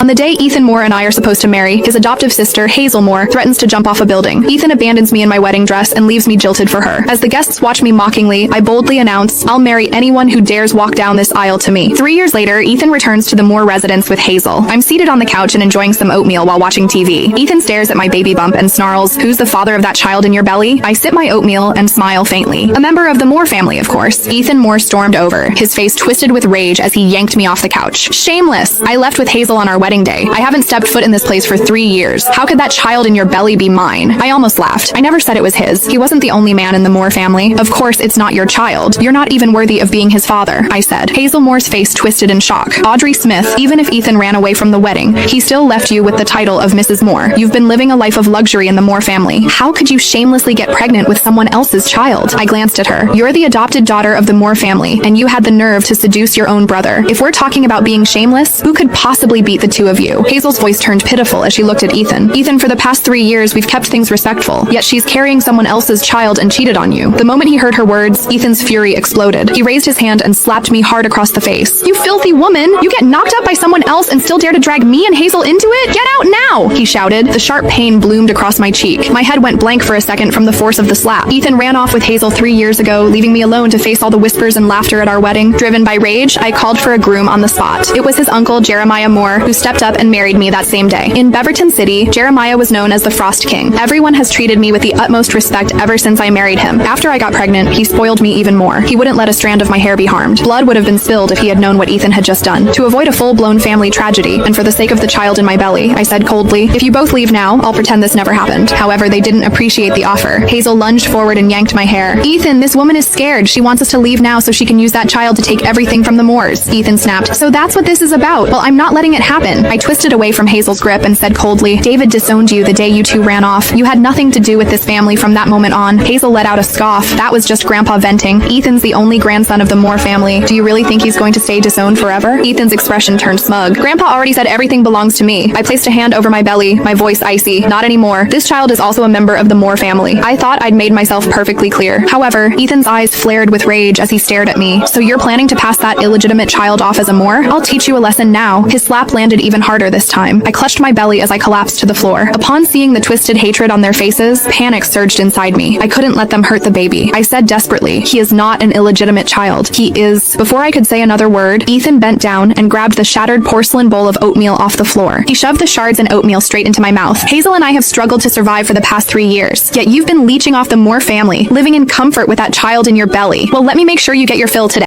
On the day Ethan Moore and I are supposed to marry, his adoptive sister, Hazel Moore, threatens to jump off a building. Ethan abandons me in my wedding dress and leaves me jilted for her. As the guests watch me mockingly, I boldly announce, "I'll marry anyone who dares walk down this aisle to me." 3 years later, Ethan returns to the Moore residence with Hazel. I'm seated on the couch and enjoying some oatmeal while watching TV. Ethan stares at my baby bump and snarls, "Who's the father of that child in your belly?" I sip my oatmeal and smile faintly. A member of the Moore family, of course. Ethan Moore stormed over, his face twisted with rage as he yanked me off the couch. Shameless! I left with Hazel on our wedding day. I haven't stepped foot in this place for 3 years. How could that child in your belly be mine? I almost laughed. I never said it was his. He wasn't the only man in the Moore family. Of course, it's not your child. You're not even worthy of being his father, I said. Hazel Moore's face twisted in shock. Audrey Smith, even if Ethan ran away from the wedding, he still left you with the title of Mrs. Moore. You've been living a life of luxury in the Moore family. How could you shamelessly get pregnant with someone else's child? I glanced at her. You're the adopted daughter of the Moore family, and you had the nerve to seduce your own brother. If we're talking about being shameless, who could possibly beat the two of you? Hazel's voice turned pitiful as she looked at Ethan. Ethan, for the past 3 years, we've kept things respectful, yet she's carrying someone else's child and cheated on you. The moment he heard her words, Ethan's fury exploded. He raised his hand and slapped me hard across the face. "You filthy woman! You get knocked up by someone else and still dare to drag me and Hazel into it? Get out now!" he shouted. The sharp pain bloomed across my cheek. My head went blank for a second from the force of the slap. Ethan ran off with Hazel 3 years ago, leaving me alone to face all the whispers and laughter at our wedding. Driven by rage, I called for a groom on the spot. It was his uncle, Jeremiah Moore, who stepped up and married me that same day. In Beaverton City, Jeremiah was known as the Frost King. Everyone has treated me with the utmost respect ever since I married him. After I got pregnant, he spoiled me even more. He wouldn't let a strand of my hair be harmed. Blood would have been spilled if he had known what Ethan had just done. To avoid a full-blown family tragedy, and for the sake of the child in my belly, I said coldly, "If you both leave now, I'll pretend this never happened." However, they didn't appreciate the offer. Hazel lunged forward and yanked my hair. "Ethan, this woman is scared. She wants us to leave now so she can use that child to take everything from the Moores." Ethan snapped, "So that's what this is about? Well, I'm not letting it happen." I twisted away from Hazel's grip and said coldly, "David disowned you the day you two ran off. You had nothing to do with this family from that moment on." Hazel let out a scoff. "That was just Grandpa venting. Ethan's the only grandson of the Moore family. Do you really think he's going to stay disowned forever?" Ethan's expression turned smug. "Grandpa already said everything belongs to me." I placed a hand over my belly, my voice icy. "Not anymore. This child is also a member of the Moore family." I thought I'd made myself perfectly clear. However, Ethan's eyes flared with rage as he stared at me. "So you're planning to pass that illegitimate child off as a Moore? I'll teach you a lesson now." His slap landed even harder this time. I clutched my belly as I collapsed to the floor. Upon seeing the twisted hatred on their faces, panic surged inside me. I couldn't let them hurt the baby. I said desperately, "He is not an illegitimate child. He is..." Before I could say another word, Ethan bent down and grabbed the shattered porcelain bowl of oatmeal off the floor. He shoved the shards and oatmeal straight into my mouth. "Hazel and I have struggled to survive for the past 3 years, yet you've been leeching off the Moore family, living in comfort with that child in your belly. Well, let me make sure you get your fill today."